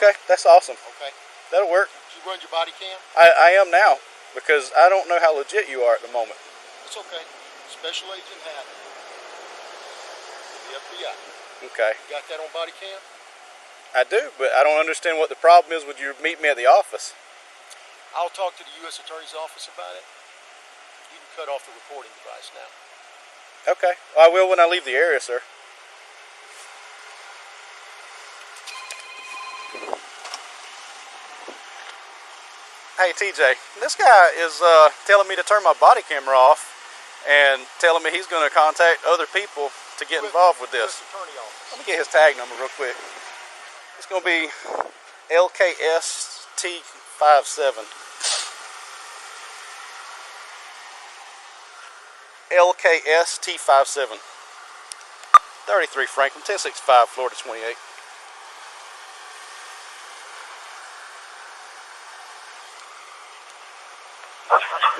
Okay, that's awesome. Okay. That'll work. Did you run your body cam? I am now, because I don't know how legit you are at the moment. It's okay. Special Agent Haddon. The FBI. Okay. You got that on body cam? I do, but I don't understand what the problem is. Would you meet me at the office? I'll talk to the U.S. Attorney's Office about it. You can cut off the recording device now. Okay. I will when I leave the area, sir. Hey, TJ, this guy is telling me to turn my body camera off and telling me he's going to contact other people to get involved with this. Let me get his tag number real quick. It's going to be LKST57. LKST57. 33 Franklin, 1065 Florida 28.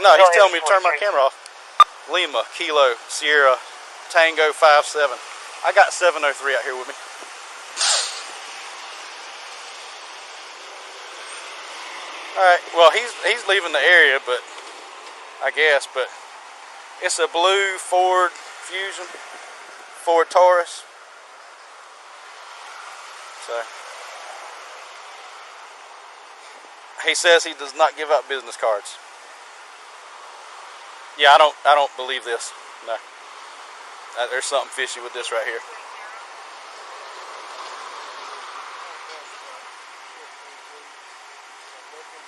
No, he's telling me to turn my camera off. Lima, Kilo, Sierra, Tango 57. I got 703 out here with me. Alright, well he's leaving the area, but I guess, but it's a blue Ford Fusion, Ford Taurus. So he says he does not give out business cards. Yeah, I don't believe this. No. There's something fishy with this right here.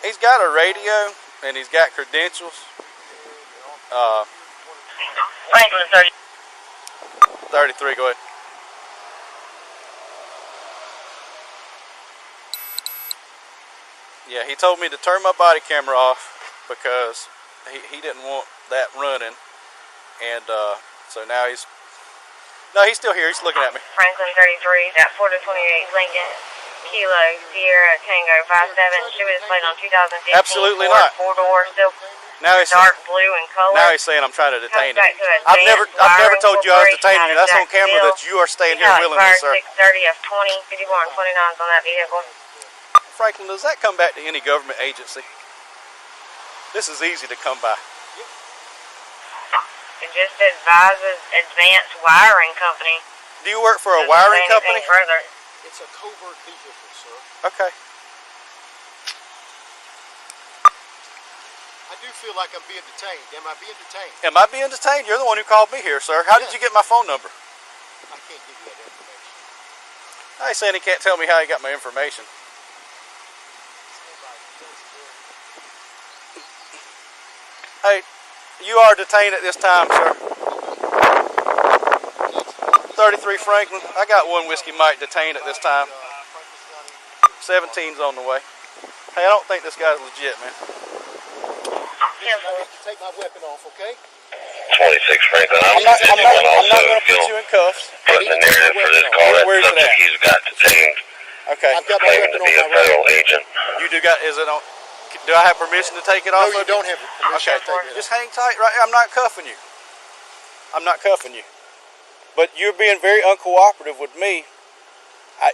He's got a radio and he's got credentials. Franklin 33, go ahead. Yeah, he told me to turn my body camera off because he didn't want that running, and so now he's still here. He's looking at me. Franklin 33, that 428 Lincoln, Kilo, Sierra, Tango 57. She was played on 2015. Absolutely not. 4-door, still Now he's dark blue in color. Now he's saying I'm trying to detain him. I've never told you I was detaining you. That's on camera that you are staying here willingly, sir. 630 of 20, 54 and 29s on that vehicle. Franklin, does that come back to any government agency? This is easy to come by. It just advises Advanced Wiring Company. Do you work for a wiring company? Further. It's a covert vehicle, sir. Okay. I do feel like I'm being detained. Am I being detained? Am I being detained? You're the one who called me here, sir. How did you get my phone number? I can't give you that information. He's saying he can't tell me how he got my information. Hey, you are detained at this time, sir. 33 Franklin. I got one Whiskey Mike detained at this time. 17's on the way. Hey, I don't think this guy's legit, man. I need to take my weapon off, okay? 26 Franklin. I'm not going to put you in cuffs. Put the narrative for this call. That subject he's got detained. Okay. I've got my Claiming weapon to be on a my federal right. agent. You do got, is it on, do I have permission to take it off? No, you don't have permission to take it Just off. hang tight, right? I'm not cuffing you. I'm not cuffing you. But you're being very uncooperative with me.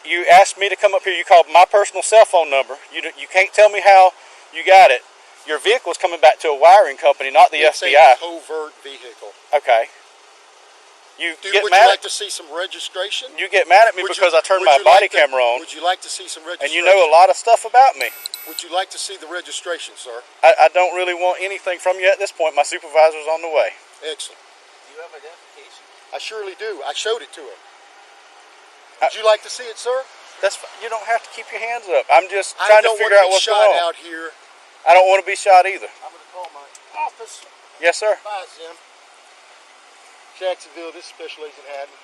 You asked me to come up here. You called my personal cell phone number. You can't tell me how you got it. Your vehicle is coming back to a wiring company, not the It's FBI. a covert vehicle. Okay. Would you like to see some registration? You get mad at me because I turned my body camera on. Would you like to see some registration? And you know a lot of stuff about me. Would you like to see the registration, sir? I don't really want anything from you at this point. My supervisor's on the way. Excellent. Do you have identification? I surely do. I showed it to him. Would you like to see it, sir? That's you don't have to keep your hands up. I'm just trying to figure out what's going on. I don't want to be shot out here. I don't want to be shot either. I'm going to call my office. Yes, sir. Bye, Jim. Jacksonville, this is Special Agent Haddon.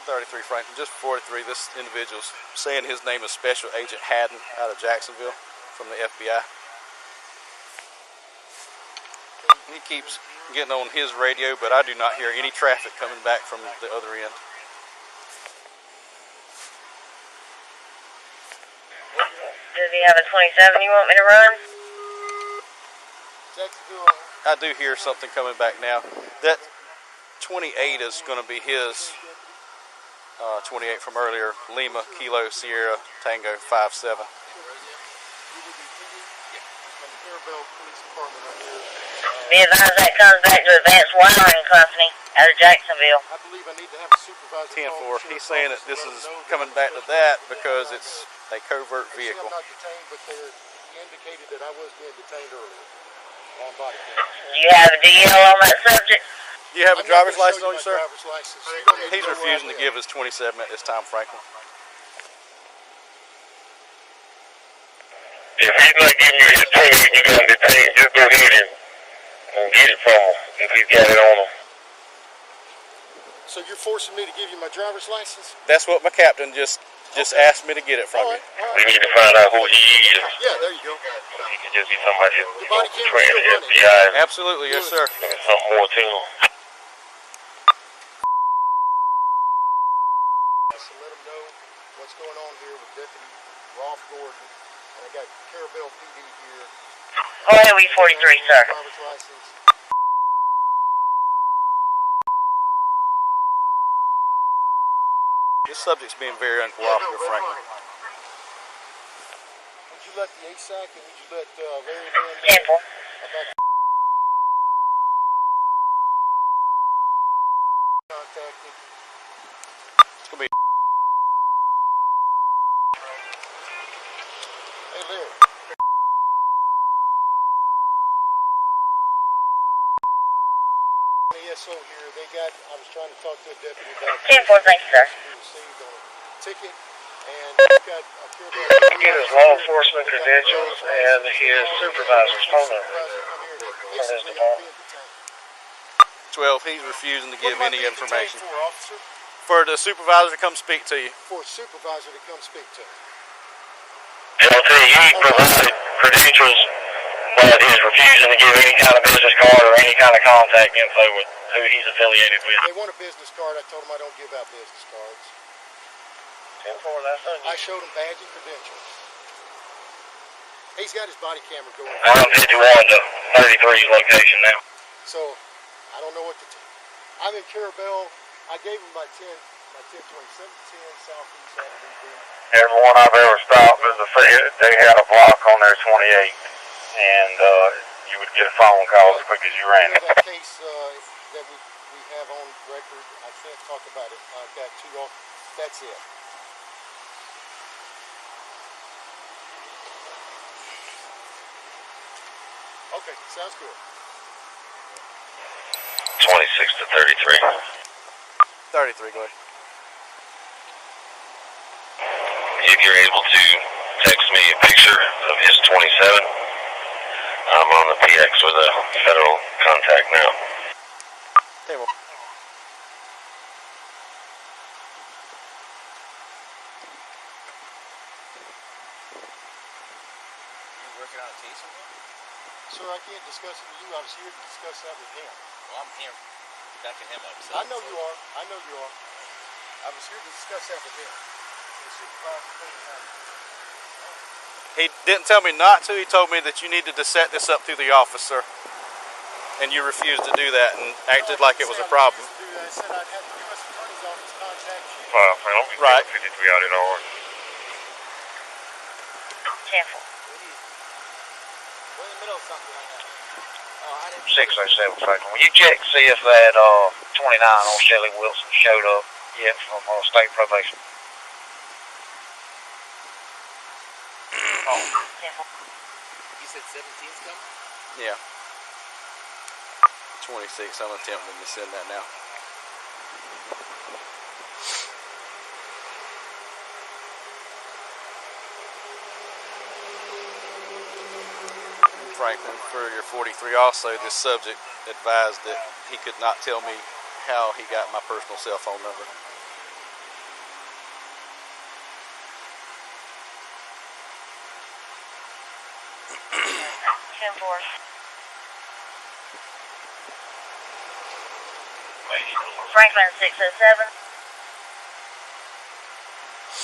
.33 Franklin, just 43. This individual's saying his name is Special Agent Haddon out of Jacksonville from the FBI. He keeps getting on his radio, but I do not hear any traffic coming back from the other end. Does he have a 27 you want me to run? Jacksonville. I do hear something coming back now. That 28 is going to be his 28 from earlier. Lima, Kilo, Sierra, Tango, 5-7. Be advised that comes back to Advanced Wiring Company out of Jacksonville. I believe I need to have a supervisor. 10-4. He's saying that this is coming back to that because it's a covert vehicle. I'm not detained, but he indicated that I was being detained earlier on body cam. Do you have a DL on that subject? Do you have a driver's license on you, sir? He's He's refusing to give his 27 at this time, Franklin. If he's not giving you his pay, you got to pay. Just go ahead and get it from him if he's got it on him. So you're forcing me to give you my driver's license? That's what my captain just asked me to get it from you. We need to find out who he is. Yeah, there you go. He could just be somebody The body camera's trained still running. FBI. Absolutely, yes, sir. There's something more to him. So let them know what's going on here with Deputy Rolf Gordon. And I got Carabel PD here. Go ahead with 43, sir. Driver's license. This subject's being very uncooperative, Franklin. Would you let the ASAC and would you let Larry Lynn 10-4. about contacted? It's going to be... Hey, Larry. ESO here, they got, I was trying to talk to a deputy about 10-4, thank you, sir. we received on a ticket, and we've got a Carabel. Get his law enforcement credentials and his supervisor's phone number. Basically, I'm being detained. 12, he's refusing to give What am I any being information. detained for, officer? For the supervisor to come speak to you. For a supervisor to come speak to me. And I'll tell you, he provided credentials, but he's refusing to give any kind of business card or any kind of contact info with who he's affiliated with. They want a business card. I told them I don't give out business cards. 10-4, that's on I showed him badge and credentials. He's got his body camera going. I'm 51 to 33's location now. So, I don't know what to tell. I'm in Carabel. I gave him my 102710 Southeast Avenue. Everyone I've ever stopped is they had a block on their 28, and you would get a phone call as quick as you ran. You know that case that we have on record, I can't talk about it. I've got two off. That's it. Okay, sounds good. 26 to 33. 33, go ahead. If you're able to text me a picture of his 27, I'm on the PX with a federal contact now. Table. You working on a case with him? Sir, I can't discuss it with you. I was here to discuss that with him. Well, I'm here backing him up. So I know you are. I know you are. I was here to discuss that with him. The supervisor told me not to. He didn't tell me not to. He told me that you needed to set this up through the officer. And you refused to do that and acted like it was a problem. I said I'd have the U.S. Attorney's Office contact you. Well, I don't be Right. 53 out in ours. 10-4. we're in the middle of something right now. Oh, I didn't. 607 Franklin. Will you check to see if that 29 on Shelley Wilson showed up yet from state probation? 10-4. You said 17's coming? Yeah. 26, I'm attempting to send that now. Franklin, for your 43 also, this subject advised that he could not tell me how he got my personal cell phone number. Franklin 607.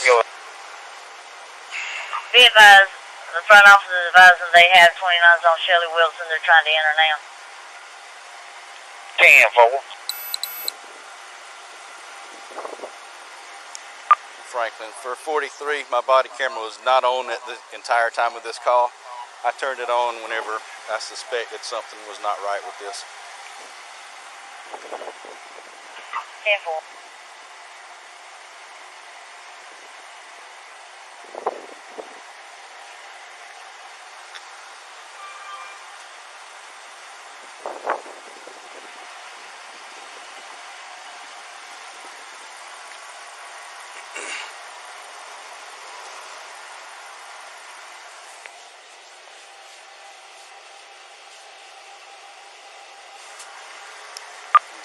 Go. Be advised, The front office is advising they have 29s on Shelley Wilson. They're trying to enter now. 10-4. Franklin, for 43, my body camera was not on at the entire time of this call. I turned it on whenever I suspected something was not right with this. 10-4.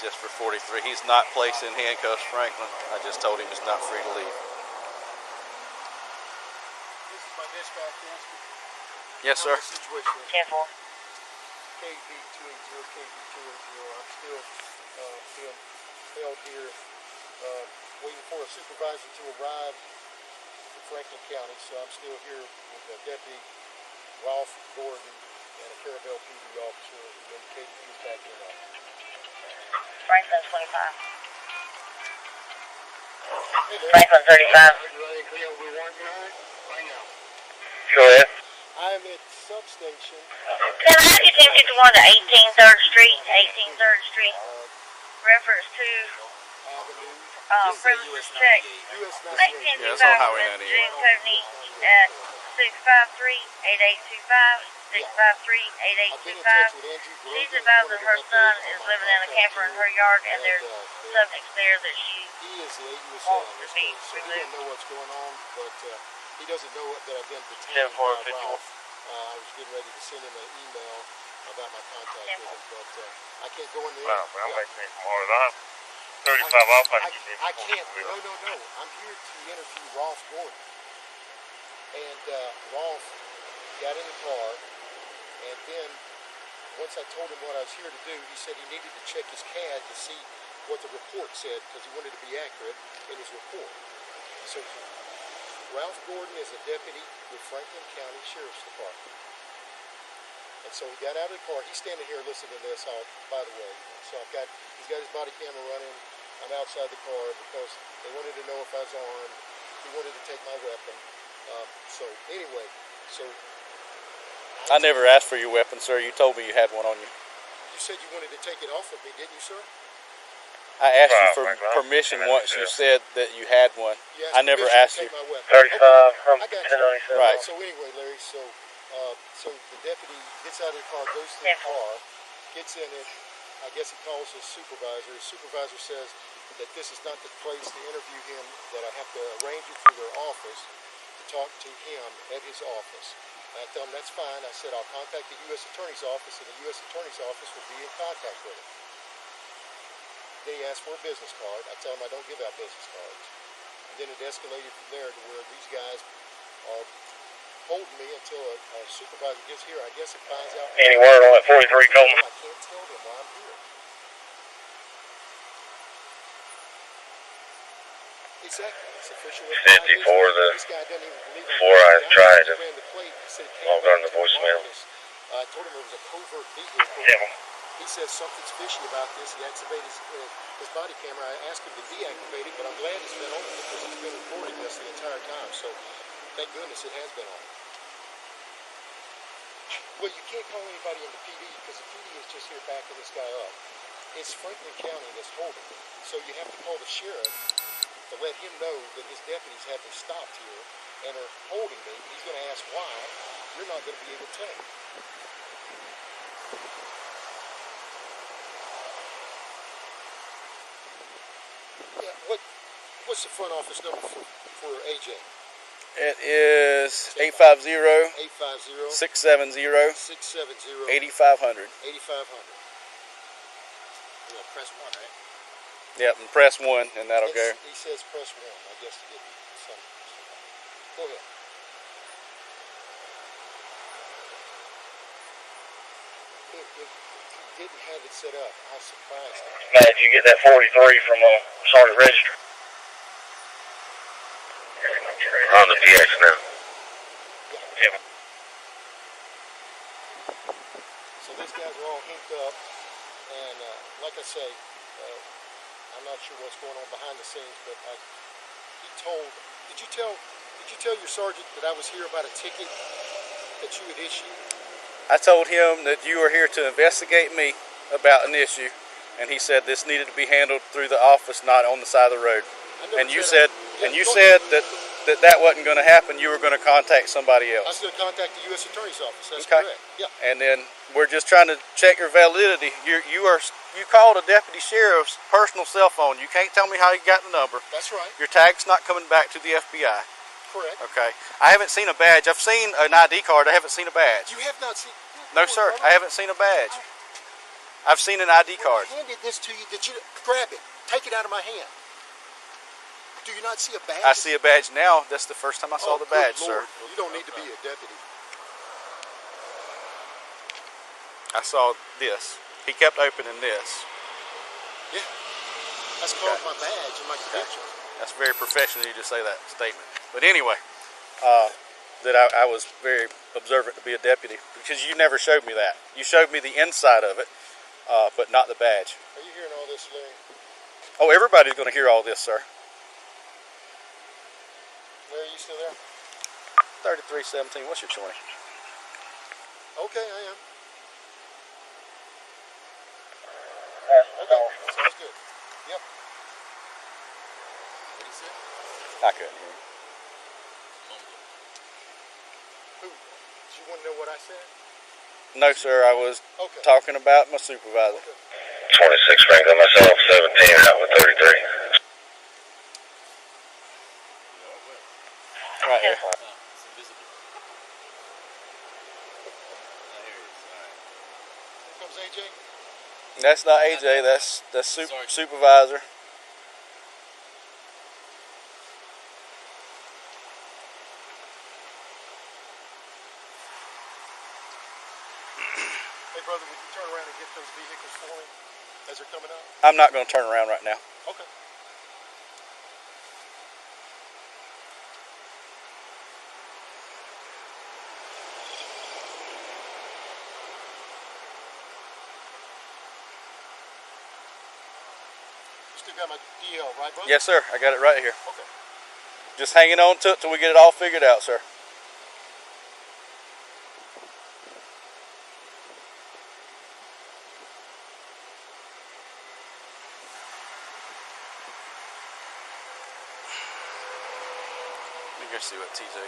Just for 43, he's not placed in handcuffs, Franklin. I just told him he's not free to leave. This is my dispatch answer. Yes, sir. Situation. 10-4. KB280, KB280. I'm still being held here, waiting for a supervisor to arrive in Franklin County. So I'm still here with Deputy Ralph Gordon and a Carabel PD officer who indicated he was back in office. Franklin 25. Hey there. Franklin 35. Go ahead. I'm at substation. Can I have you 1051 to 18th Street? 18th Street. Reference to Avenue. premises check. US 98. Yeah, it's on Highway 98. June code needs at 653-8825. 653-8825. I've been in touch with Andrew Grogan. She's advising her son is living in a camper in her yard, and there's subjects there that she He is the AUSA wants on to this be case, so he removed. doesn't know what's going on, but he doesn't know that I've been detained by Ralph. I was getting ready to send him an email about my contact with him, but I can't go in there. Well, I'm making it more than 35 off. I can't. No. I'm here to interview Ralph Gordon. And Ralph got in the car, and then once I told him what I was here to do, he said he needed to check his CAD to see what the report said because he wanted to be accurate in his report. So Ralph Gordon is a deputy with Franklin County Sheriff's Department. And so he got out of the car. He's standing here listening to this, by the way. So he's got his body camera running. I'm outside the car because they wanted to know if I was armed. He wanted to take my weapon. So anyway, I never asked for your weapon, sir. You told me you had one on you. You said you wanted to take it off of me, didn't you, sir? I asked you for permission once. You said that you had one. You I never permission to asked you. take my weapon. 35 from I got you. 1097. Right. So anyway, Larry, so the deputy gets out of the car, goes to the car, gets in it. I guess he calls his supervisor. His supervisor says that this is not the place to interview him, that I have to arrange it through their office to talk to him at his office. And I tell him that's fine. I said I'll contact the U.S. Attorney's Office, and the U.S. Attorney's Office will be in contact with him. Then he asked for a business card. I tell him I don't give out business cards. And then it escalated from there to where these guys are holding me until a supervisor gets here. I guess it finds out. Any word on that 43 Coleman? I can't tell them why I'm here. Exactly. It's official. 50 for This guy doesn't even believe it. before I tried to ran the plate. He said it log came on back the to voicemail. wireless. I told him it was a covert vehicle. Yeah. He says something's fishy about this. He activated his body camera. I asked him to deactivate it, but I'm glad it's been on because it's been recording this the entire time. So thank goodness it has been on. Well, you can't call anybody in the PD because the PD is just here backing this guy up. It's Franklin County that's holding him. So you have to call the sheriff to let him know that his deputies have been stopped here and are holding me. He's going to ask why. You're not going to be able to tell him. Yeah, what's the front office number for AJ? It is 850 850 670 670 8500. 8500. Press 1, right? Yep, and press 1 and that'll go. He says press 1, I guess, to get some. Go ahead. He didn't have it set up. I was surprised. Glad you get that 43 from Sergeant Register. On the PX now. Yeah. these guys are all hinked up, and like I say, I'm not sure what's going on behind the scenes, but he told. Did you tell your sergeant that I was here about a ticket that you had issued? I told him that you were here to investigate me about an issue, and he said this needed to be handled through the office, not on the side of the road. And you said that wasn't going to happen. You were going to contact somebody I else. was going to contact the U.S. Attorney's Office. That's Okay. correct. Yeah. And then we're just trying to check your validity. You called a deputy sheriff's personal cell phone. You can't tell me how you got the number. That's right. Your tag's not coming back to the FBI. Correct. Okay. I haven't seen a badge. I've seen an ID card. I haven't seen a badge. You have not seen. No, sir. I haven't seen a badge. I've seen an ID card. I handed this to you. Did you grab it? Take it out of my hand. Do you not see a badge? I see a badge now. That's the first time I saw the badge, good Lord. sir. You don't need to be a deputy. I saw this. He kept opening this. Yeah. That's called my badge and my credentials. That's very professional you to say that statement. But anyway, that I was very observant to be a deputy because you never showed me that. You showed me the inside of it, but not the badge. Are you hearing all this, Larry? Oh, everybody's going to hear all this, sir. Larry, you still there? 3317. What's your 20? Okay, I am. That's Okay, sounds good. Yep. What he said? I couldn't hear. Mumbling. Who? Do you want to know what I said? No, sir. I was Okay. talking about my supervisor. 26 Franklin, myself, 17 out with 33. Right here. Oh, it's invisible. Oh, here it is. Alright. Here comes AJ. That's not AJ. That's Sorry. supervisor. Hey, brother, would you turn around and get those vehicles for me as they're coming out? I'm not going to turn around right now. Okay. You still got my DL, right, brother? Yes, sir. I got it right here. Okay. Just hanging on to it till we get it all figured out, sir. Let me go see what TJ.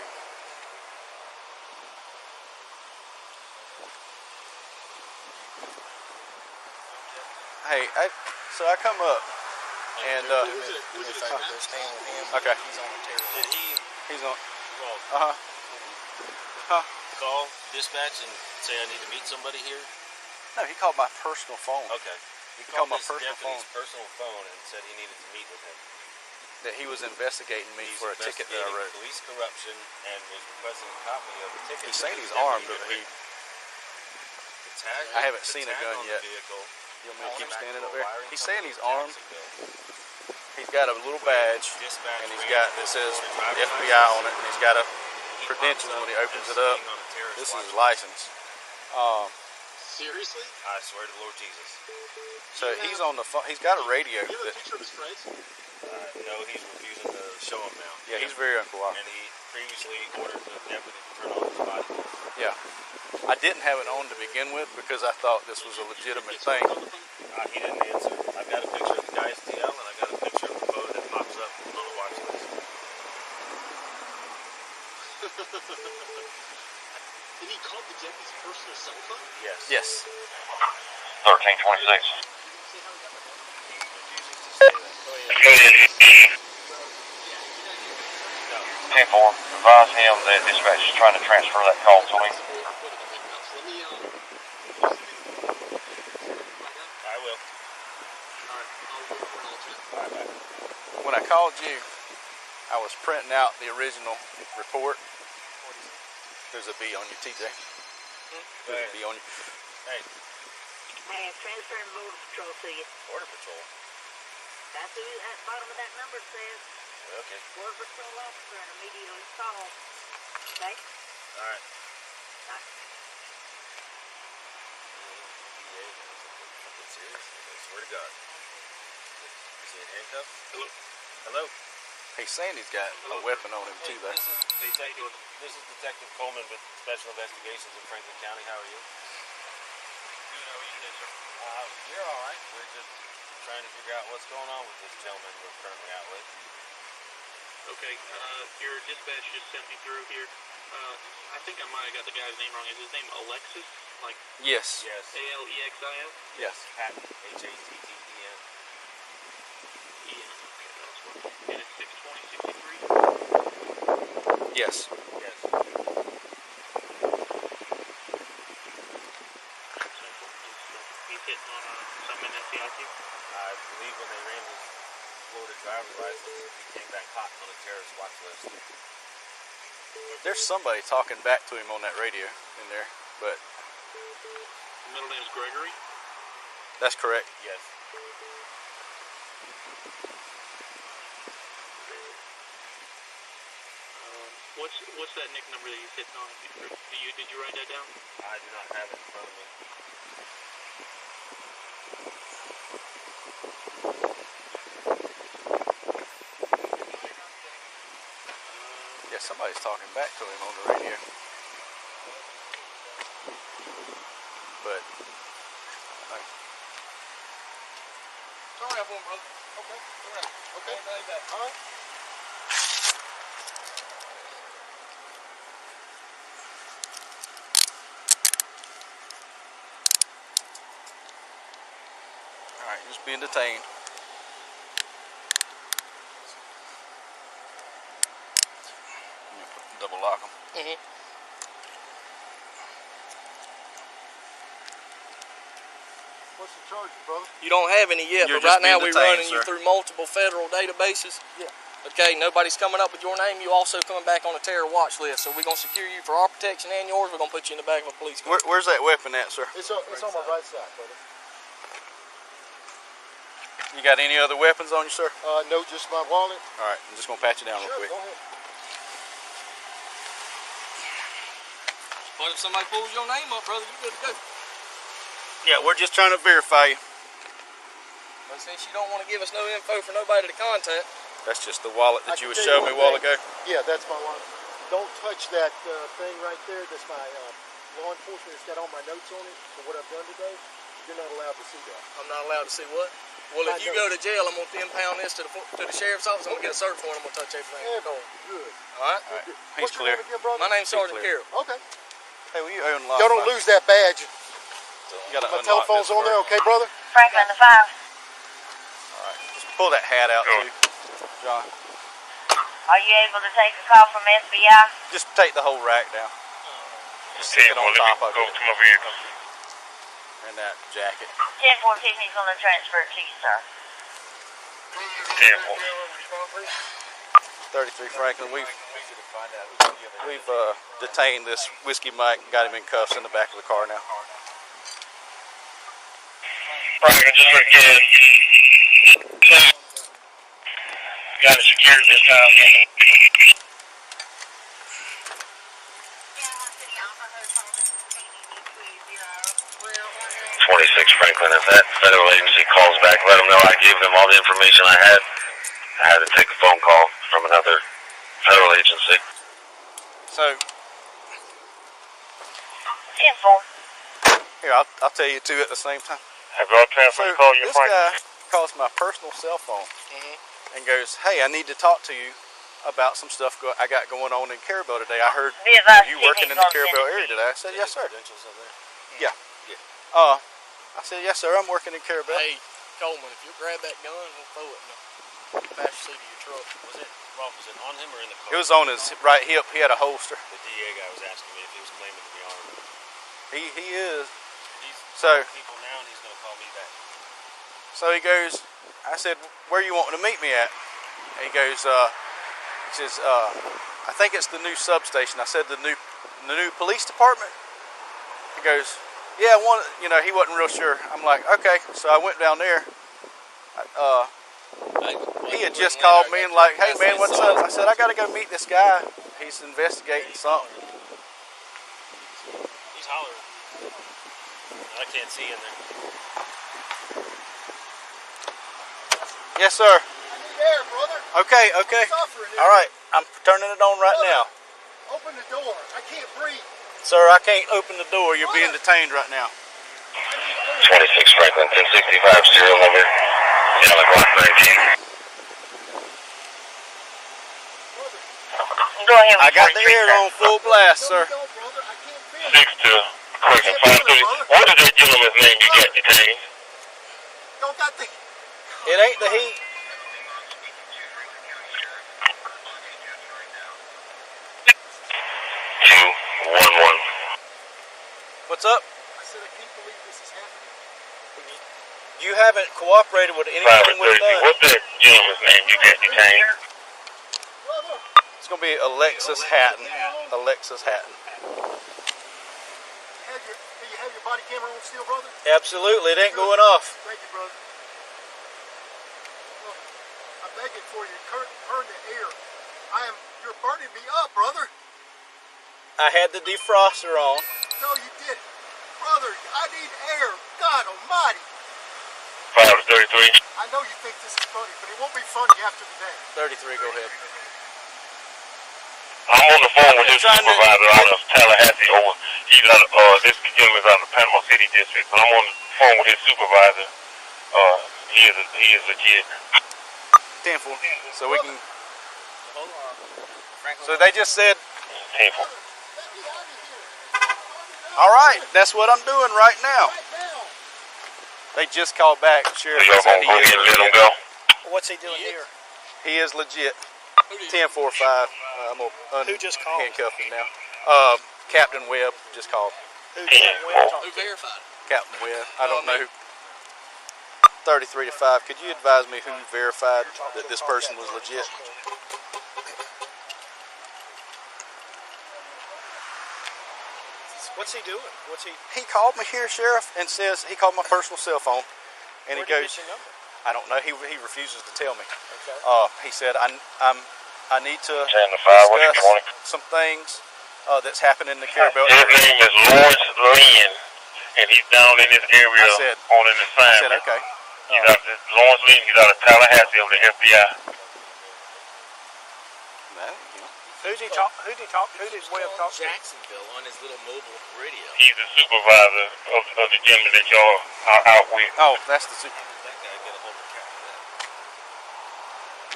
Hey, so I come up and Was it a cop? okay, He's on a terror. Did he he's on. well, Huh? call dispatch and say I need to meet somebody here? No, he called my personal phone. Okay. He called called my his personal deputy's personal phone and said he needed to meet with him. That he was investigating me He's for a ticket that I investigating wrote. police corruption and was requesting a copy of the ticket. He's that saying his he's armed, deputy but had he. written. The tag. I haven't the seen a tag gun on yet. The vehicle You want me to keep back standing to up there? wiring He's company saying he's in armed. Jacksonville. He's got a little badge, Dispatch and he's ran got his that says driver's FBI license. on it, and he's got a He credentials pops when he up opens as it up. being on a terrorist This is watch his list. license. Seriously? I swear to the Lord Jesus. So he's on the phone. He's got a radio. Do you have a That, picture of his face? No, he's refusing to show him now. yeah, he's very And uncooperative. he previously ordered the deputy to turn off his body cam. Yeah. I didn't have it on to begin with because I thought this was a legitimate thing. He didn't answer. I've got a picture of the guy's TL and I've got a picture of the photo that pops up on the watch list. Did he call the deputy's personal cell phone? Yes. Yes. 1326. He refuses to say that. 10-4. Advise him that dispatch is trying to transfer that call to him. Let me, I will. alright, I'll look for an alternate. When I called you, I was printing out the original report. There's a B on you, TJ. There's a B on you. Hey, Hey, I'm transferring Border Patrol to you. Border Patrol. That's who at the bottom of that number says. Okay. Border Patrol officer and immediately call. Okay? All right. Bye. I swear to God. Is he in handcuffs? Hello? Hello? Hey, Sandy's got a weapon on him too, though. This is Detective Coleman with Special Investigations in Franklin County. How are you? Good, how are you today, sir? You're all right. We're just trying to figure out what's going on with this gentleman we're currently out with. Okay, your dispatch just sent me through here. I think I might have got the guy's name wrong. Is his name Alexis? Like Yes. Yes. A-L-E-X-I-S? Yes. Hatton. H-A-T-T-E-N. Yeah, okay, that's what. And it's 62063? Yes. Yes. He's hitting on something in FDIQ? I believe when they ran his Florida driver's license, he came back hot on a terrorist watch list. There's somebody talking back to him on that radio in there, but Middle name's Gregory? that's correct. Yes. What's that nick number that he's hitting on? Did you write that down? I do not have it in front of me. Yeah, somebody's talking back to him on the radio. But Turn around for him, brother. Okay, turn around. Okay, all right. all right, just being detained. Double lock them. Mm-hmm. What's the charge, brother? You don't have any yet, You're but right just now being we're detained, running you sir. through multiple federal databases. Yeah. Okay, nobody's coming up with your name. You also coming back on a terror watch list. So we're going to secure you for our protection and yours. We're going to put you in the back of a police car. Where's that weapon at, sir? It's on my right side, brother. You got any other weapons on you, sir? No, just my wallet. All right, I'm just gonna pat you down real quick. Go ahead. But if somebody pulls your name up, brother, you good to go. Yeah, we're just trying to verify you. But since you don't want to give us no info for nobody to contact, That's just the wallet that I you can was tell you showing me a one while thing. ago. Yeah, that's my wallet. Don't touch that thing right there. That's my law enforcement. It's got all my notes on it for what I've done today. You're not allowed to see that. I'm not allowed to see what? Well, if you go to jail, I'm going to impound this to the sheriff's office. I'm going to get a search warrant. I'm going to touch everything. Good. All right? All right, What's he's your clear. name again, brother? My name's Sergeant clear. Carroll. Okay. Hey, will you unlock? Y'all don't lose that badge. You gotta My unlock telephone's this on there, first. okay, brother? Franklin, the 5. All right, just pull that hat out too, John. Are you able to take a call from FBI? Just take the whole rack down. Just stick it on top of it. my vehicle. And that jacket. 10-4 Tiffany's going to transfer it to you, sir. 33 Franklin. We've detained this Whiskey Mike. Got him in cuffs in the back of the car now. Franklin, just again. Got it secured this time. 26 Franklin, if that federal agency calls back, let them know I gave them all the information I had. I had to take a phone call from another federal agency. So 10-4. here, I'll tell you two at the same time. Have y'all transferred So call your this Franklin? guy calls my personal cell phone and goes, "Hey, I need to talk to you about some stuff I got going on in Carabel today. I heard Be advised, are you working in the Tiffany's Carabel gonna area today?" I said, "Yes, sir." Credentials are there? Yeah. I said, "Yes, sir. I'm working in Carabel." Hey, Coleman, if you'll grab that gun, we'll throw it in the passenger seat of your truck. Was it on him or in the car? It was on his right hip. He had a holster. The DA guy was asking me if he was claiming to be armed. He is. He's So- calling people now and he's going to call me back. So he goes, I said, "Where you wanting to meet me at?" And he goes, he says, "I think it's the new substation." I said, the new police department?" He goes, "Yeah, he wasn't real sure." I'm like, "Okay." So I went down there. He had just called me and like, "Hey man, what's up?" I said, "I got to go meet this guy. He's investigating something." He's hollering. I can't see in there. Yes, sir. I need air, brother. Okay, okay. I'm suffering in All right, here. I'm turning it on right Brother, now. Open the door. I can't breathe. Sir, I can't open the door. You're being detained right now. 26 Franklin, 1065 serial number. Yellow Glock 19. Go ahead with I got the 43, air sir. on full blast, No, sir. you don't, brother. I can't feel it. 6 to correction 530. What is that gentleman's name you got detained? Don't got the... It ain't the heat. 211. What's up? I said I can't believe this is happening. You haven't cooperated with anything 5 we've 32. done. What's that gentleman's name you got detained? Brother, It's gonna be Alexis Hatton. Alexis Hatton. do you have your body camera on still, brother? Absolutely, it ain't going off. Thank you, brother. Look, I'm begging for you. Turn the air. You're burning me up, brother. I had the defroster on. No, you didn't. Brother, I need air. God almighty. 5 to 33. I know you think this is funny, but it won't be funny after today. 33, go ahead. I'm on the phone with his Trying to- supervisor out of Tallahassee. He's out of, this gentleman's out of the Panama City district. But I'm on the phone with his supervisor. He is legit. 10-4. So we can. So they just said, 10-4. Let me out of here. all right, that's what I'm doing right now. Right now. They just called back. The So sheriff y'all said gonna go he is ahead and let him legit. go? What's he doing here? He is legit. 10-4-5. I'm gonna Who just called? handcuff him now. Captain Webb just called. Who verified? Captain Webb. I don't know who. 33 to 5. Could you advise me who verified that this person was legit? What's he doing? He called me here, Sheriff, and says he called my personal cell phone, and he Where did goes, you get your number? I don't know. He refuses to tell me. Okay. He said I need to 10 to 5. What do you discuss want? some things that's happened in the Carabel His area. name is Lawrence Lynn, and he's down in this area I said- on an I assignment. said okay. He's out there, Lawrence Lynn, he's out of Tallahassee of the FBI. No, you know. Who did Webb talk to? Jacksonville on his little mobile radio. He's the supervisor of the gentleman that y'all are out with. Oh, that's the. That guy get a hold of Captain.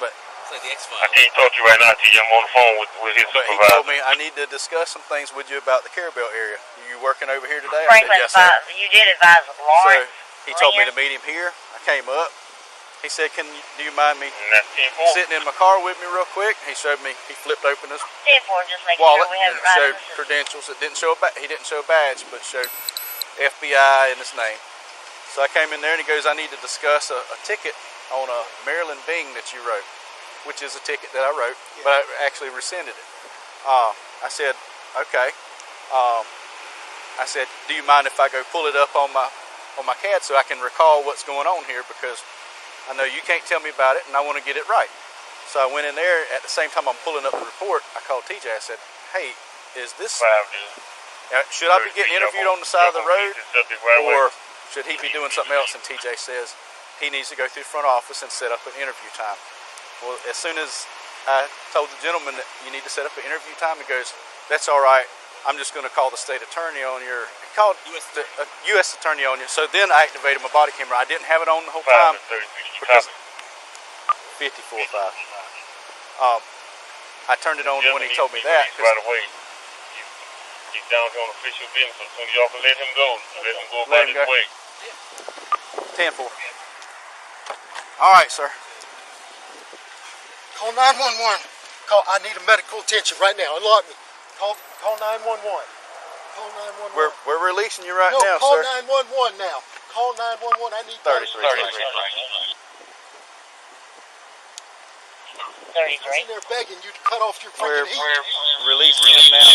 But It's like the I X-Files. can't talk to you right now, TJ. I'm on the phone with his he supervisor. told me I need to discuss some things with you about the Carabel area. You working over here today? I said, Franklin yes, sir. advised, you did advise So Lawrence. he told me Lynn. to meet him here. I came up. He said, do you mind me And that's 10-4. sitting in my car with me real quick? He showed me, he flipped open his 10-4, just making wallet sure we have and it right. showed credentials. It didn't show he didn't show a badge, but showed FBI and his name. So I came in there and he goes, I need to discuss a ticket on a Maryland Bing that you wrote, which is a ticket that I wrote, but I actually rescinded it. I said, okay. I said, do you mind if I go pull it up on my CAD so I can recall what's going on here, because I know you can't tell me about it and I want to get it right. So I went in there. At the same time I'm pulling up the report, I called TJ. I said, hey, is this, should I be getting interviewed on the side of the road, or should he be doing something else? And TJ says he needs to go through the front office and set up an interview time. Well, as soon as I told the gentleman that you need to set up an interview time, he goes, that's all right. I'm just going to call the state attorney on your, he called the U.S. attorney on you. So then I activated my body camera. I didn't have it on the whole time. Because 54.5. I turned it on when he told me that. Right away. He's down here on official business. So as soon as y'all can let him go about his way. 10-4. All right, sir. Call 911. I need a medical attention right now. Unlock me. Call 911. Call 911. We're releasing you right no, now, call sir. 911 now. Call 911. I need 33. 33. I'm sitting there begging you to cut off your freaking heat. We're releasing him now.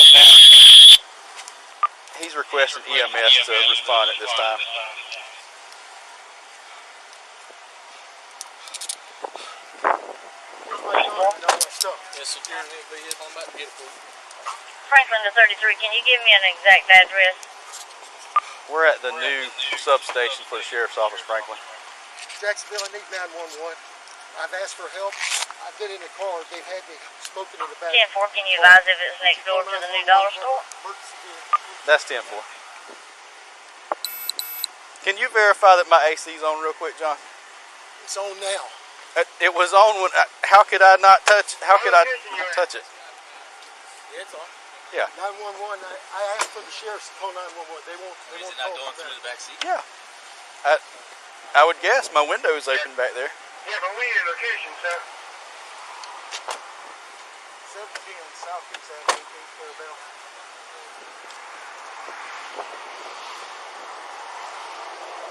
He's requesting EMS to respond at this time. Where's my gun and all that stuff? Yeah, security vehicle. I'm about to get it for you. Franklin to 33, can you give me an exact address? We're at the new substation for the sheriff's office, Franklin. Jacksonville, I need 911. I've asked for help. I've been in the car. They've had me smoking in the back. 10-4, can you advise if it's next door to the new dollar store? That's 10-4. Can you verify that my AC's on real quick, John? It's on now. It was on when. How could I not touch? How could I not touch it? Yeah, it's on. Yeah. 911. I asked for the sheriffs to call 911. They won't. They Is won't it not call going from through there. the back seat? Yeah. I would guess my window is open back there. Yeah, but we need a location, sir. 710 South East Avenue, Clarabelle.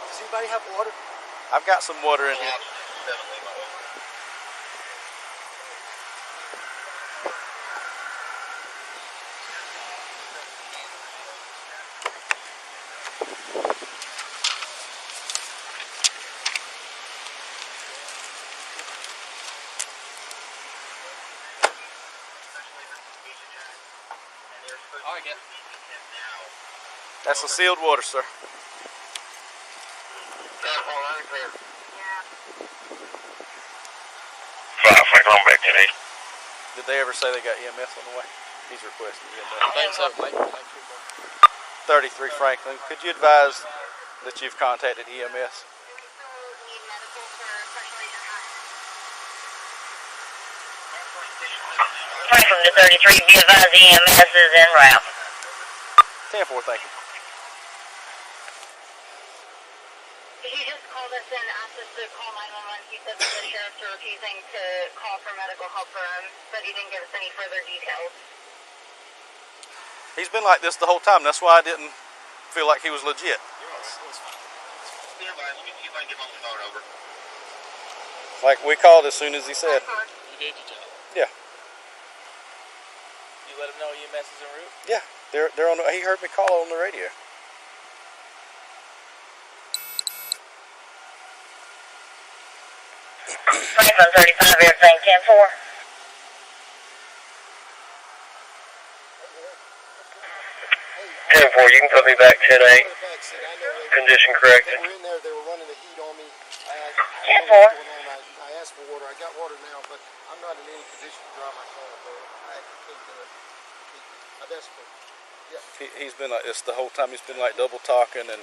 Does anybody have water? I've got some water in here. All right, yeah. That's a sealed water, sir. Come back today. Did they ever say they got EMS on the way? He's requesting I EMS. think so, mate. 33 Franklin, could you advise that you've contacted EMS? Franklin to 33, be advised EMS is en route. 10-4, thank you. He just called us and asked us to call 911. He said that the sheriffs are refusing to call for medical help for him, but he didn't give us any further details. He's been like this the whole time. That's why I didn't feel like he was legit. Like we called as soon as he said. You did your job. Yeah. You let him know EMS is en route? Yeah. They're on. He heard me call on the radio. Franklin 35, everything 10-4. 10-4, you can put me back 10-8. Condition corrected. They were in there. They were running the heat on me. I 10-4. I asked for water. I got water now, but I'm not in any condition to drive my car, bro. I can't do it. I've asked for. Yeah. He's been like this the whole time. He's been like double talking and.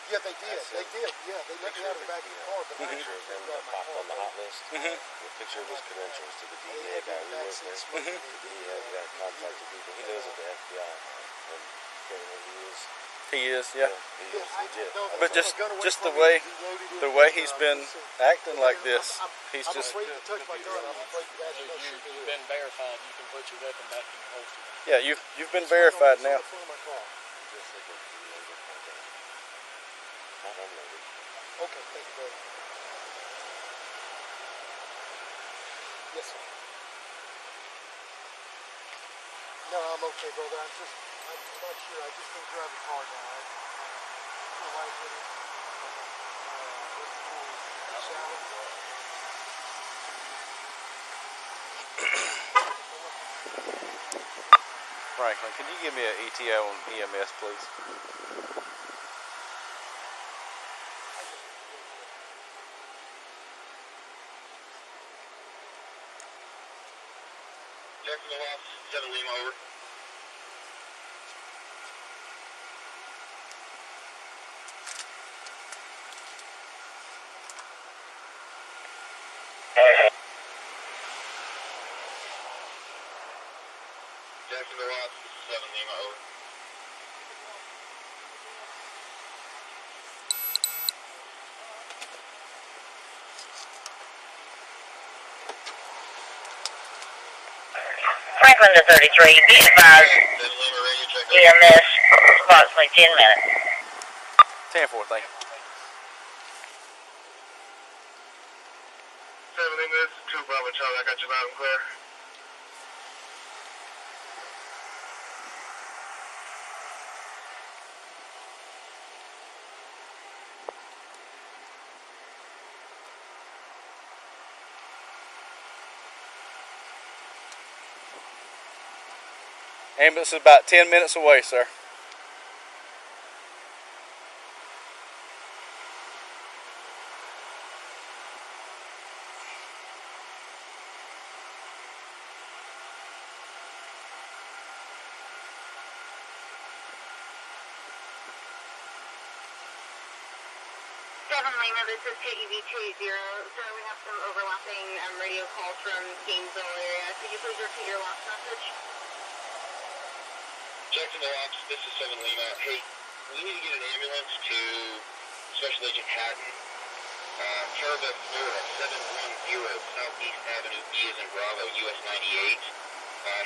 Yeah, they did. They did. Yeah, they let me out of the back of the car, but I actually couldn't drive my car. On the hot list, the picture of his credentials to the DEA guy we work with. The DEA got contacted people. He knows at the FBI, and apparently he is. He is, yeah. He is legit. But just the way he's been acting like this, he's I'm just. afraid to touch my gun. I'm afraid that guy's gonna shoot me. You've been verified. You can put your weapon back in your holster. Yeah, you've been verified now. Just like a DEA contact. Not unloaded. Okay, thank you very much. Yes, sir. No, I'm okay, brother. I'm not sure. I just can't drive a car now. I feel lightheaded. Franklin, can you give me an ETA on EMS, please? Jacksonville off, 7 Lima over. Jacksonville off, 7 Lima over. Franklin to 33, be advised EMS approximately 10 minutes. 10-4, thank you. 7 Lima, 2 Bravo Charlie, I got you loud and clear. Ambulance is about 10 minutes away, sir. Lima, this is KEV 20. Sir, we have some overlapping radio calls from Gainesville area. Could you please repeat your last message? Jacksonville Ops, this is 7 Lima. Hey, we need to get an ambulance to Special Agent Hatton, Caravelle, Florida, 710 Southeast Avenue, B as in Bravo, US 98.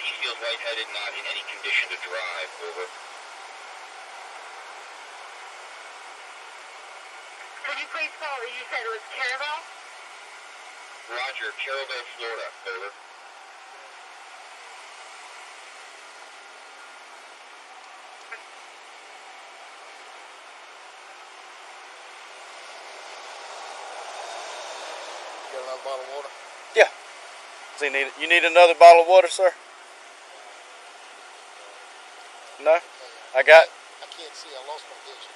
He feels lightheaded, not in any condition to drive. Over. Could you please call, you said it was Caravelle? Roger, Caravelle, Florida. Over. Got another bottle of water? Yeah. Does he need? You need another bottle of water, sir? No. I got. I can't see. I lost my vision.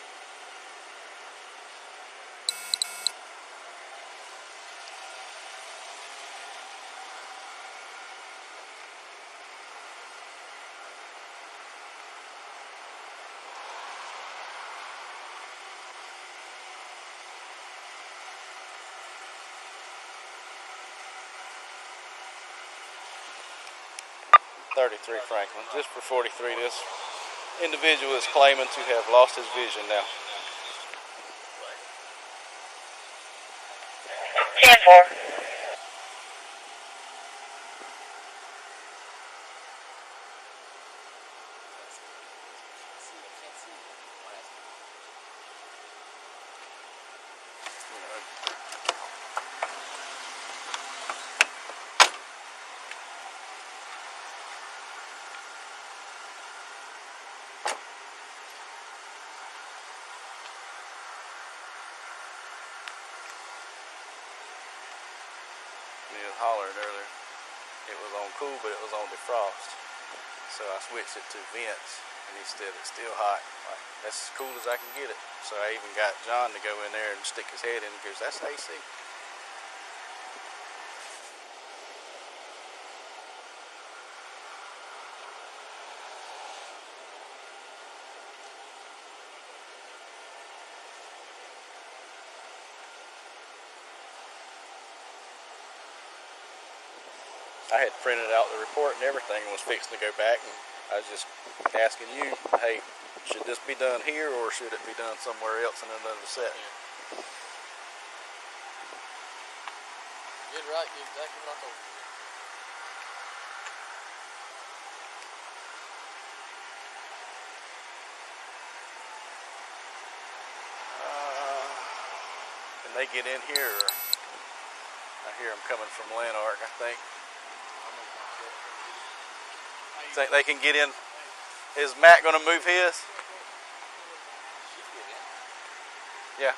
.33 Franklin. Just for 43, this individual is claiming to have lost his vision now. 10-4. He was hollering earlier. It was on cool, but it was on defrost. So I switched it to vents, and he said it's still hot. Like, that's as cool as I can get it. So I even got John to go in there and stick his head in because that's AC. I had printed out the report and everything and was fixing to go back, and I was just asking you, hey, should this be done here or should it be done somewhere else in another setting? You did right, you did exactly what I told you. Can they get in here? Or I hear them coming from Lanark, I think. Think they can get in? Is Matt going to move his? Yeah.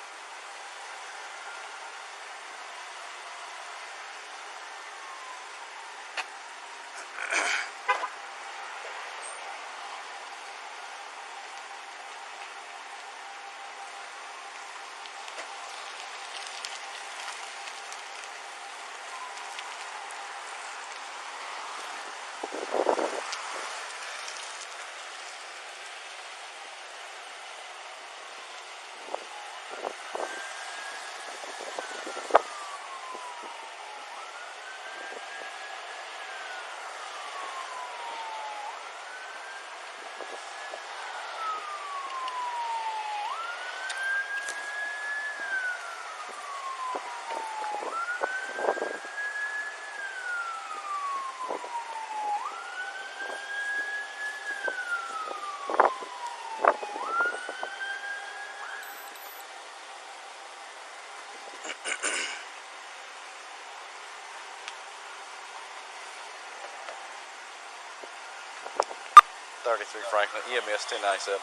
.33 Franklin, EMS 1097.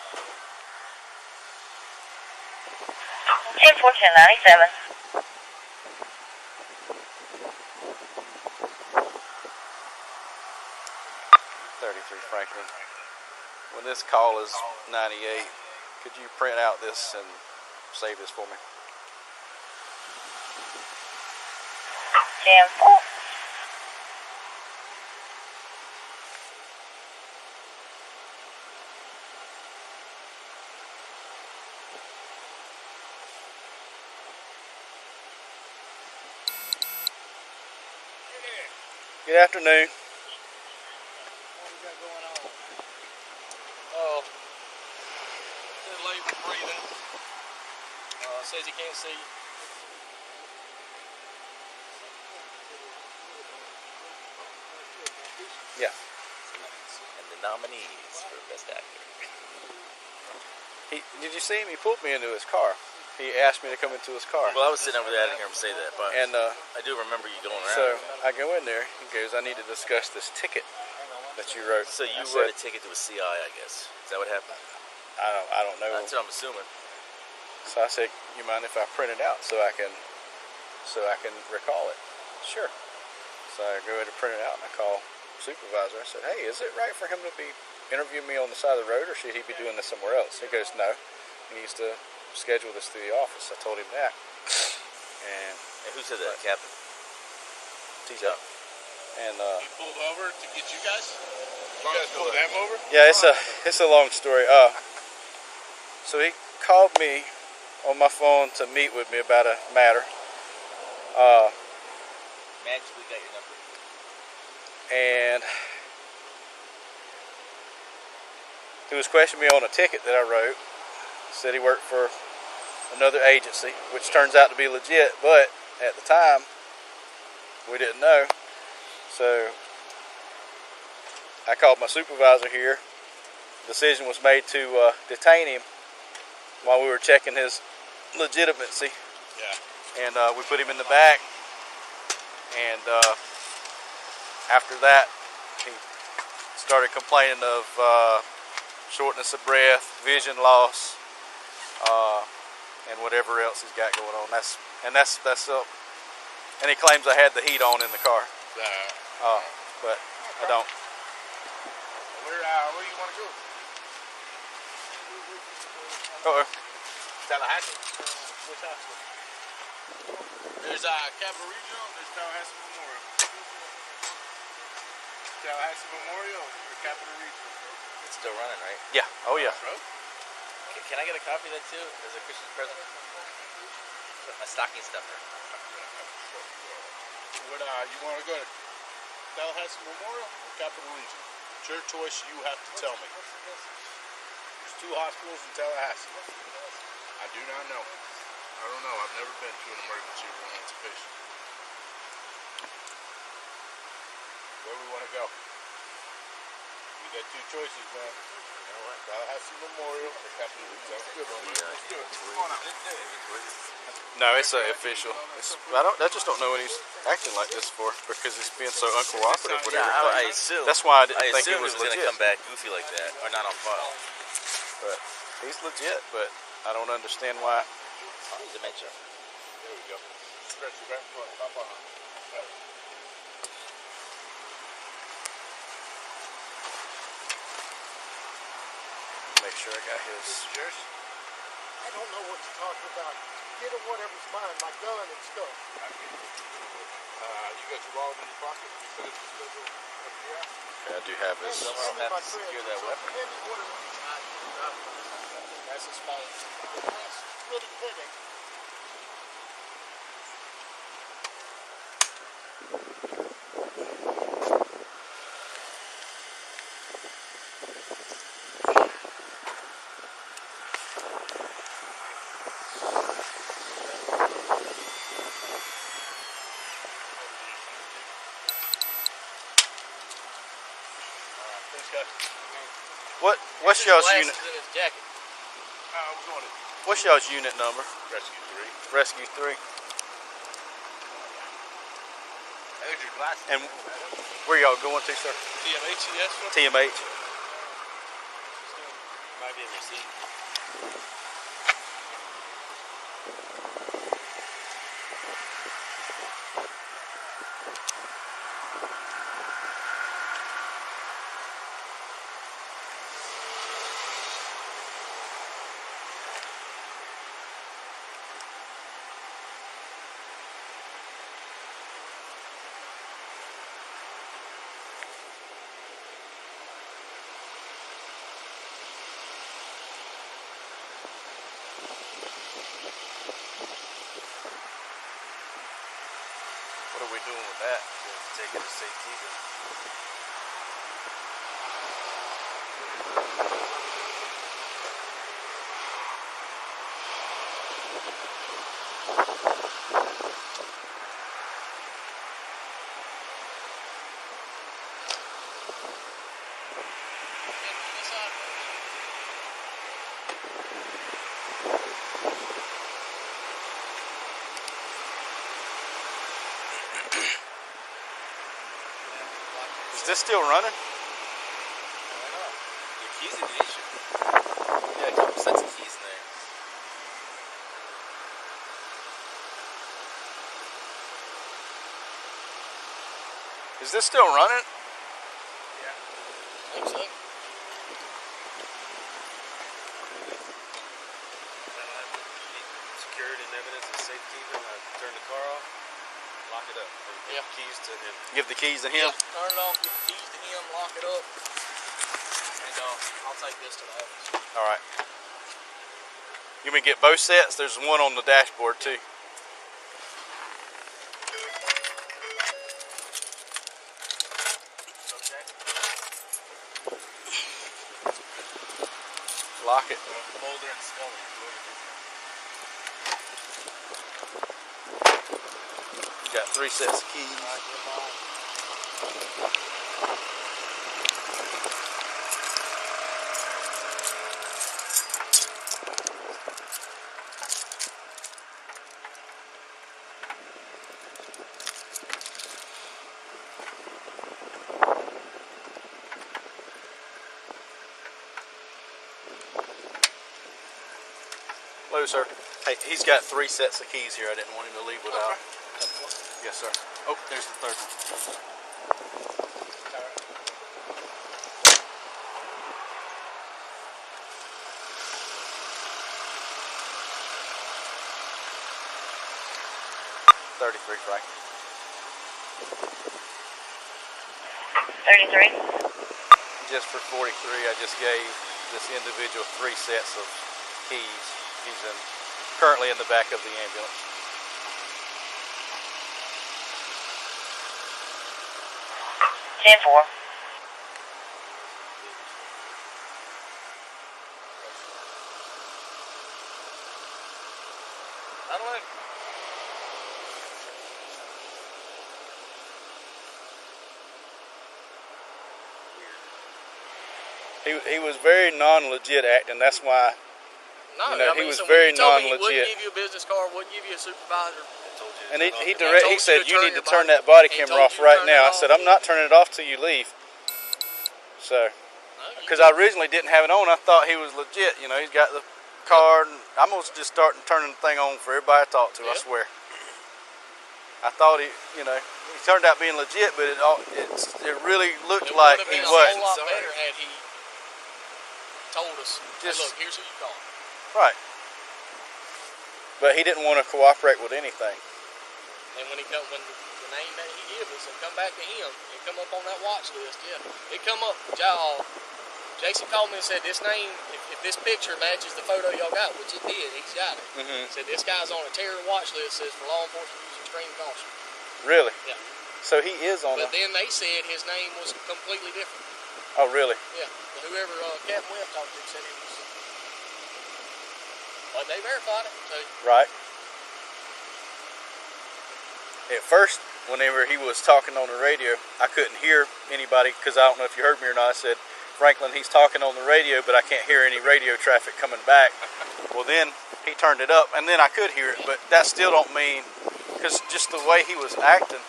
10-4-10-97. 33 Franklin. When this call is 98, could you print out this and save this for me? 10-4. Good afternoon. What we got going on? Oh, his leg was breathing. Says he can't see. Yeah. And the nominees for Best Actor. Did you see him? He pulled me into his car. He asked me to come into his car. Well, I was sitting over there. I didn't hear him say that, but And I do remember you going so around. I go in there. He goes, I need to discuss this ticket that you wrote. So you I wrote a said, ticket to a CI, I guess. Is that what happened? I don't know. That's what I'm assuming. So I said, you mind if I print it out so I can recall it? Sure. So I go ahead and print it out, and I call supervisor. I said, hey, is it right for him to be interviewing me on the side of the road, or should he be doing this somewhere else? He goes, no, he needs to schedule this through the office. I told him that. And who said that? Captain? TJ. And He pulled over to get you guys? You guys pulled them over? yeah, it's a long story. So he called me on my phone to meet with me about a matter. Magically got your number. And he was questioning me on a ticket that I wrote. Said he worked for another agency, which turns out to be legit, but at the time we didn't know. So I called my supervisor here. The decision was made to detain him while we were checking his legitimacy. Yeah. And we put him in the back. And after that, he started complaining of shortness of breath, vision loss, and whatever else he's got going on. And he claims I had the heat on in the car, but I don't. Where do you want to go? Tallahassee. Which hospital? There's Capital Regional. There's Tallahassee Memorial. Tallahassee Memorial or Capital Regional? It's still running, right? Yeah. Oh yeah. Can I get a copy of that too, as a Christmas present? My stocking stuffer. What you want to go to Tallahassee Memorial or Capital Regional? It's your choice. You have to tell me. There's 2 hospitals in Tallahassee. I do not know. I don't know. I've never been to an emergency room that's a patient. Where we want to go? You got 2 choices, man. You know what? Tallahassee Memorial or Capital Regional. Sounds good, man. Let's do it. Come on out. No, it's official. I just don't know what he's acting like this for, because he's being so uncooperative with everything. I assume. That's why I didn't think he assumed was going legit. to come back goofy like that, or not on file. But he's legit, but I don't understand why. Dementia. There we go. Stretch your back foot. Hop on. Make sure I got his. This is yours? I don't know what you're talking about. Get it whatever's mine, my gun and stuff. You got your wallet in your pocket? You said it's scheduled FBI? I do have his. Somehow have to secure that weapon. That's his phone. That's splitting headache. What's y'all's Glasses unit? in his jacket. We're going to What's y'all's unit number? Rescue 3. Rescue 3. There's your glasses. And where y'all going to, sir? TMH, yes, sir. TMH. Might be a receipt. What are we doing with that? Take it to safety. Is this still running? The keys ignition. Yeah, a couple sets of keys in there. Is this still running? I think so. Security and evidence and safekeeping. I turn the car off, lock it up. Yeah. Keys to him. Give the keys to him? Yeah, turn it off, give the keys to him, lock it up, and I'll take this to the office. All right. You mean get both sets? There's one on the dashboard too. Okay. Lock it. Boulder and Scully. You got 3 sets of keys. Hello, sir. Hey, he's got 3 sets of keys here. I didn't want him to leave without. Okay. Yes, sir. Oh, there's the 3rd one. $33, Frank. 33. Just for 43, I just gave this individual 3 sets of keys. He's currently in the back of the ambulance. Ten four. Madeline. He was very non-legit acting. That's why. No, You know, I mean, he was so very when you told me non-legit. He wouldn't give you a business card, wouldn't give you a supervisor. And he told you said to you turn need to your turn body- that body he camera told off you to right turn now. I it said off. I'm not turning it off till you leave. So, because I originally didn't have it on, I thought he was legit. You know, he's got the card. And I'm gonna just start turning the thing on for everybody I talk to. I Yeah. swear. I thought he turned out being legit, but it really looked It like would have he been a wasn't. whole lot better had he told us, hey, Just- look, here's who you call. Right. But he didn't want to cooperate with anything. And when the name that he gave us and come back to him, it come up on that watch list, yeah. It come up, Jason called me and said, this name, if this picture matches the photo y'all got, which it did, he's got it. Mm-hmm. Said, this guy's on a terror watch list, says for law enforcement use extreme caution. Really? Yeah. So he is on But then they said his name was completely different. Oh, really? Yeah. Whoever Captain Webb talked to said it was. But they verified it. So Right. At first, whenever he was talking on the radio, I couldn't hear anybody because I don't know if you heard me or not. I said, Franklin, he's talking on the radio, but I can't hear any radio traffic coming back. Well, then he turned it up, and then I could hear it, but that still don't mean, because just the way he was acting.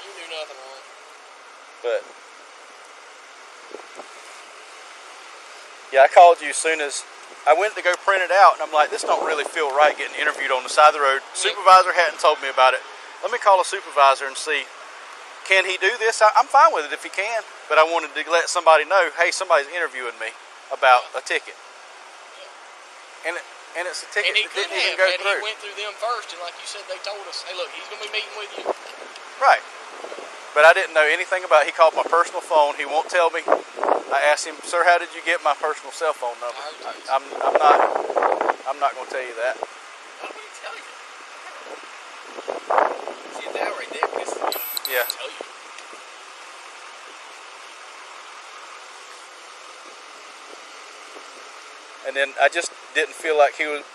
you knew nothing wrong. But yeah, I called you as soon as I went to go print it out, and I'm like, this don't really feel right getting interviewed on the side of the road. Supervisor hadn't told me about it. Let me call a supervisor and see, can he do this? I'm fine with it if he can, but I wanted to let somebody know, hey, somebody's interviewing me about a ticket. And it's a ticket And he that could didn't even have, go had through. he went through them first, and like you said, they told us, hey, look, he's going to be meeting with you. Right. But I didn't know anything about it. He called my personal phone. He won't tell me. I asked him, sir, how did you get my personal cell phone number? I'm not going to tell you that. Yeah. Tell you. And then I just didn't feel like he was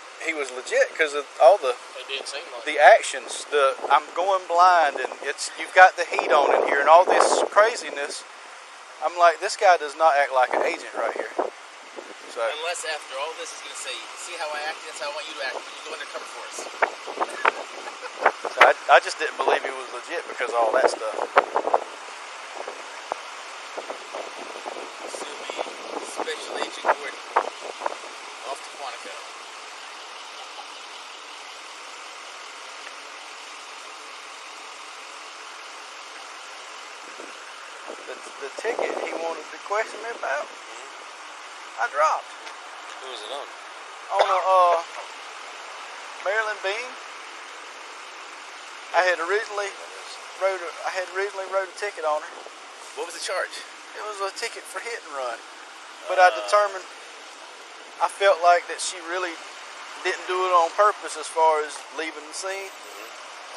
legit because of all the It didn't seem like the actions. I'm going blind, and you've got the heat on in here, and all this craziness. I'm like, this guy does not act like an agent right here. So Unless after all this is going to say, see how I acted, that's how I want you to act when you go undercover for us. so I just didn't believe he was legit because of all that stuff. This will be Special Agent Gordon. Off to Quantico. The ticket he wanted to question me about, I dropped. Who was it on? On a Marilyn Bean. I had originally wrote a ticket on her. What was the charge? It was a ticket for hit and run. But I determined, I felt like that she really didn't do it on purpose as far as leaving the scene.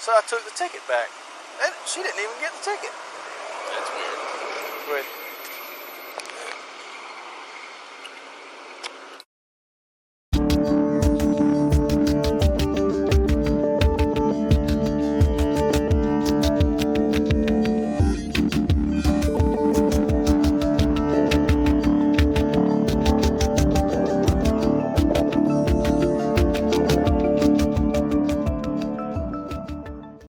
So I took the ticket back. And she didn't even get the ticket. That's weird. But